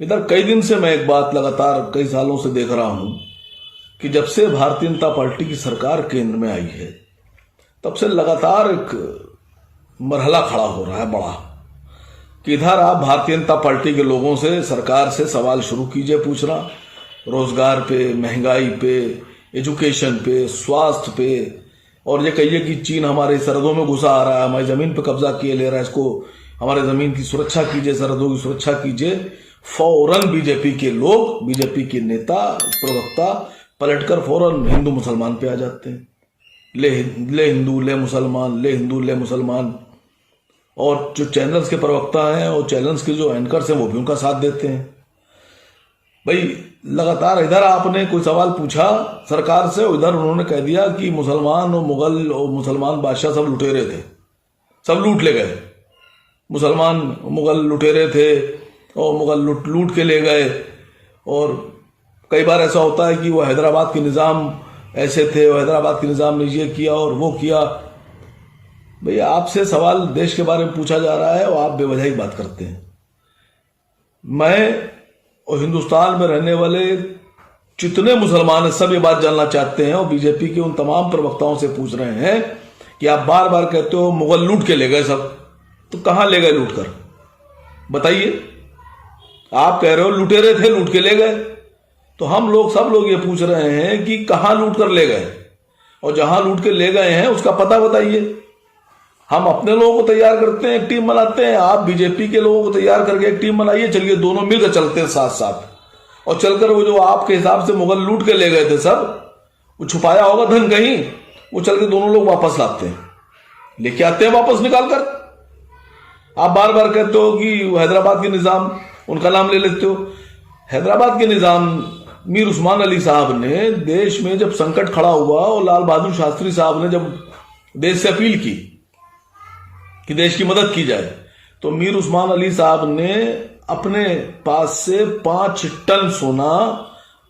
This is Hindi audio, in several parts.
इधर कई दिन से मैं एक बात लगातार कई सालों से देख रहा हूं कि जब से भारतीय जनता पार्टी की सरकार केंद्र में आई है तब से लगातार एक मरहला खड़ा हो रहा है बड़ा कि इधर आप भारतीय जनता पार्टी के लोगों से सरकार से सवाल शुरू कीजिए पूछना, रोजगार पे, महंगाई पे, एजुकेशन पे, स्वास्थ्य पे, और ये कहिए कि चीन हमारे सरहदों में घुसा आ रहा है, हमारी जमीन पे कब्जा किए ले रहा है, इसको हमारे जमीन की सुरक्षा कीजिए, सरहदों की सुरक्षा कीजिए। फौरन बीजेपी के लोग, बीजेपी के नेता, प्रवक्ता पलटकर फौरन हिंदू मुसलमान पे आ जाते हैं। ले हिंदू ले मुसलमान, ले हिंदू ले मुसलमान। और जो चैनल्स के प्रवक्ता हैं और चैनल्स के जो एंकर्स हैं वो भी उनका साथ देते हैं। भाई लगातार इधर आपने कोई सवाल पूछा सरकार से, उधर उन्होंने कह दिया कि मुसलमान और मुगल और मुसलमान बादशाह सब लुटेरे थे, सब लूट ले गए। मुसलमान मुगल लुटेरे थे और मुगल लूट के ले गए। और कई बार ऐसा होता है कि वो हैदराबाद के निज़ाम ऐसे थे, और हैदराबाद के निज़ाम ने ये किया और वो किया। भैया आपसे सवाल देश के बारे में पूछा जा रहा है और आप बेवजह ही बात करते हैं। मैं और हिंदुस्तान में रहने वाले जितने मुसलमान हैं सब ये बात जानना चाहते हैं और बीजेपी के उन तमाम प्रवक्ताओं से पूछ रहे हैं कि आप बार बार कहते हो मुगल लूट के ले गए सब, तो कहां ले गए लूट कर? बताइए। आप कह रहे हो लुटेरे थे लूट के ले गए, तो हम लोग सब लोग ये पूछ रहे हैं कि कहां लूट कर ले गए, और जहां लूट के ले गए हैं उसका पता बताइए। हम अपने लोगों को तैयार करते हैं, एक टीम बनाते हैं, आप बीजेपी के लोगों को तैयार करके एक टीम बनाइए, चलिए दोनों मिलकर चलते हैं साथ साथ, और चलकर वो जो आपके हिसाब से मुगल लूट के ले गए थे सब, वो छुपाया होगा धन कहीं, वो चल के दोनों लोग वापस लाते हैं, लेके आते हैं वापस निकाल कर। आप बार बार कहते हो कि हैदराबाद के निजाम, उनका नाम ले लेते हो। हैदराबाद के निजाम मीर उस्मान अली साहब ने देश में जब संकट खड़ा हुआ और लाल बहादुर शास्त्री साहब ने जब देश से अपील की कि देश की मदद की जाए, तो मीर उस्मान अली साहब ने अपने पास से 5 टन सोना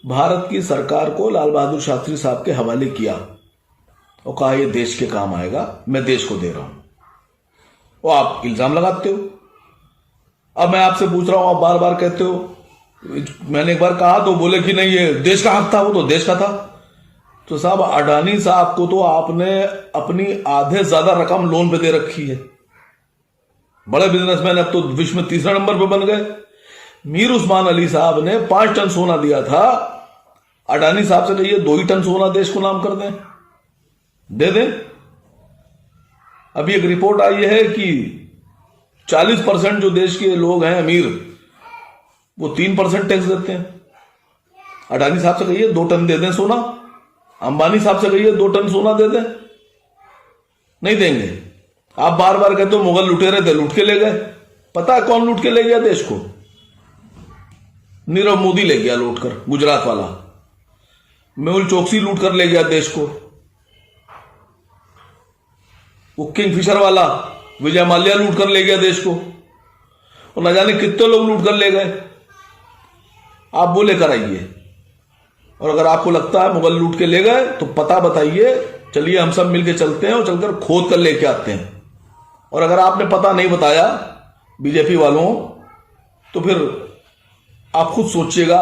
भारत की सरकार को लाल बहादुर शास्त्री साहब के हवाले किया और कहा यह देश के काम आएगा, मैं देश को दे रहा हूं। और आप इल्जाम लगाते हो। अब मैं आपसे पूछ रहा हूं, आप बार बार कहते हो, मैंने एक बार कहा तो बोले कि नहीं ये देश का हक था, वो तो देश का था। तो साहब अडानी साहब को तो आपने अपनी आधे ज्यादा रकम लोन पे दे रखी है। बड़े बिजनेसमैन अब तो विश्व में तीसरा नंबर पे बन गए। मीर उस्मान अली साहब ने 5 टन सोना दिया था। अडानी साहब से कहिए 2 ही टन सोना देश को नाम कर दें, दे दें। अभी एक रिपोर्ट आई है कि 40% जो देश के लोग हैं अमीर, वो 3% टैक्स देते हैं। अडानी साहब से कहिए 2 टन दे दें सोना, अंबानी साहब से कहिए 2 टन सोना दे दें, नहीं देंगे। आप बार बार कहते हो मुगल लुटेरे थे लूट के ले गए। पता है कौन लूट के ले गया देश को? नीरव मोदी ले गया लूट कर, गुजरात वाला। मेहुल चोकसी लूट कर ले गया देश को। वो किंगफिशर वाला विजय माल्या लूट कर ले गया देश को। और न जाने कितने लोग लूट कर ले गए। आप वो लेकर आइए, और अगर आपको लगता है मुगल लूट के ले गए तो पता बताइए, चलिए हम सब मिलके चलते हैं और चलकर खोद कर लेके आते हैं। और अगर आपने पता नहीं बताया बीजेपी वालों, तो फिर आप खुद सोचिएगा।